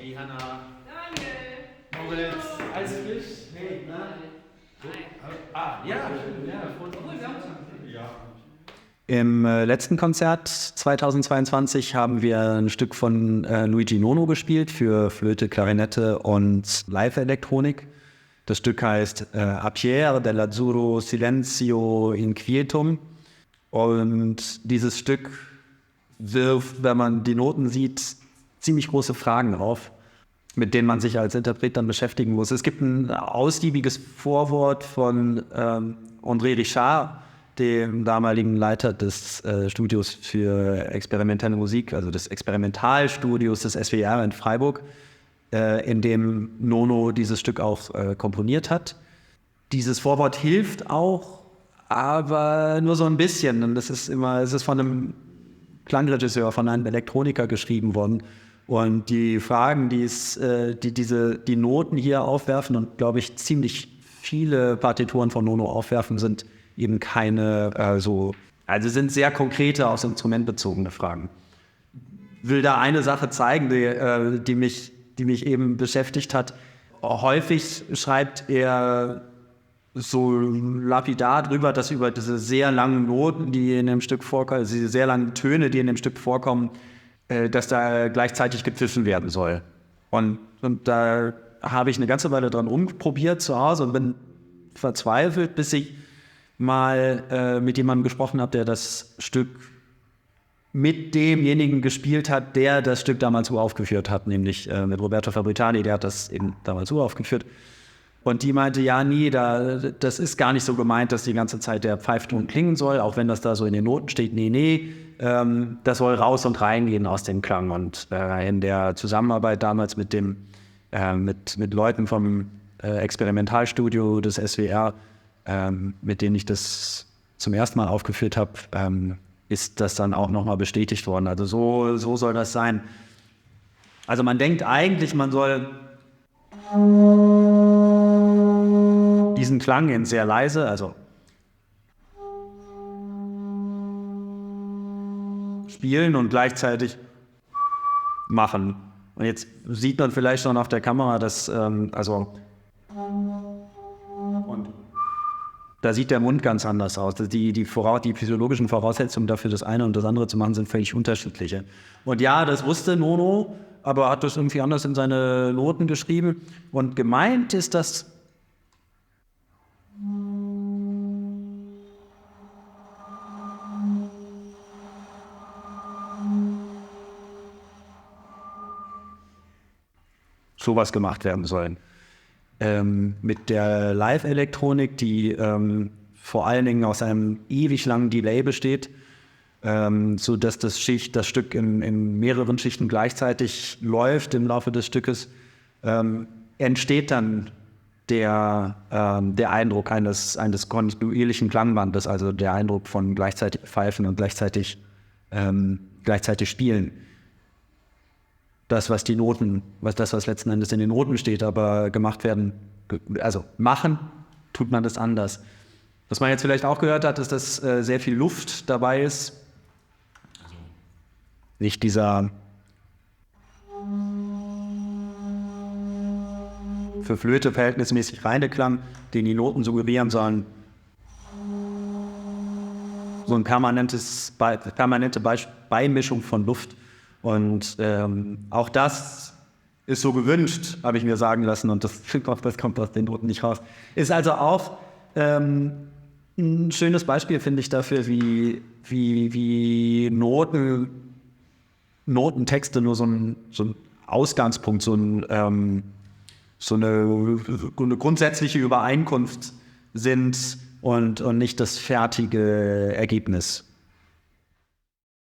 Hey Hanna. Daniel. Moritz. Alles frisch? Hey, na? Ja, Im letzten Konzert 2022 haben wir ein Stück von Luigi Nono gespielt für Flöte, Klarinette und Live-Elektronik. Das Stück heißt A Pier dell'Azzurro Silenzio Inquietum. Und dieses Stück wirft, wenn man die Noten sieht, ziemlich große Fragen auf, mit denen man sich als Interpret dann beschäftigen muss. Es gibt ein ausgiebiges Vorwort von André Richard, dem damaligen Leiter des Studios für experimentelle Musik, also des Experimentalstudios des SWR in Freiburg, in dem Nono dieses Stück auch komponiert hat. Dieses Vorwort hilft auch, aber nur so ein bisschen. Und es ist von einem Klangregisseur, von einem Elektroniker geschrieben worden. Und die Fragen, die Noten hier aufwerfen und, glaube ich, ziemlich viele Partituren von Nono aufwerfen, sind eben keine also sind sehr konkrete, aufs Instrument bezogene Fragen. Ich will da eine Sache zeigen, die mich eben beschäftigt hat. Häufig schreibt er so lapidar drüber, dass über diese sehr langen Noten, die in dem Stück vorkommen, also diese sehr langen Töne, die in dem Stück vorkommen, dass da gleichzeitig gepfiffen werden soll. Und da habe ich eine ganze Weile dran rumprobiert zu Hause und bin verzweifelt, bis ich mal mit jemandem gesprochen habe, der das Stück mit demjenigen gespielt hat, der das Stück damals uraufgeführt hat, nämlich mit Roberto Fabbricani, der hat das eben damals uraufgeführt. Und die meinte, ja, nee, das ist gar nicht so gemeint, dass die ganze Zeit der Pfeifton klingen soll, auch wenn das da so in den Noten steht. Nee, das soll raus und reingehen aus dem Klang. Und in der Zusammenarbeit damals mit Leuten vom Experimentalstudio des SWR, mit denen ich das zum ersten Mal aufgeführt habe, ist das dann auch nochmal bestätigt worden. Also so soll das sein. Also man denkt eigentlich, man soll diesen Klang in sehr leise, also spielen und gleichzeitig machen. Und jetzt sieht man vielleicht schon auf der Kamera, dass und da sieht der Mund ganz anders aus. Die physiologischen Voraussetzungen dafür, das eine und das andere zu machen, sind völlig unterschiedliche. Und ja, das wusste Nono, aber hat das irgendwie anders in seine Noten geschrieben. Und gemeint ist das sowas gemacht werden sollen. Mit der Live-Elektronik, die vor allen Dingen aus einem ewig langen Delay besteht, sodass das Stück in mehreren Schichten gleichzeitig läuft im Laufe des Stückes, entsteht dann der Eindruck eines kontinuierlichen Klangbandes, also der Eindruck von gleichzeitig Pfeifen und gleichzeitig Spielen. Das, was letzten Endes in den Noten steht, aber gemacht werden, also machen, tut man das anders. Was man jetzt vielleicht auch gehört hat, ist, dass sehr viel Luft dabei ist. Nicht dieser für Flöte verhältnismäßig reine Klang, den die Noten suggerieren sollen. So eine permanente Beimischung von Luft. Und auch das ist so gewünscht, habe ich mir sagen lassen, und das kommt aus den Noten nicht raus. Ist also auch ein schönes Beispiel, finde ich, dafür, wie Notentexte nur so ein Ausgangspunkt, so eine grundsätzliche Übereinkunft sind und nicht das fertige Ergebnis.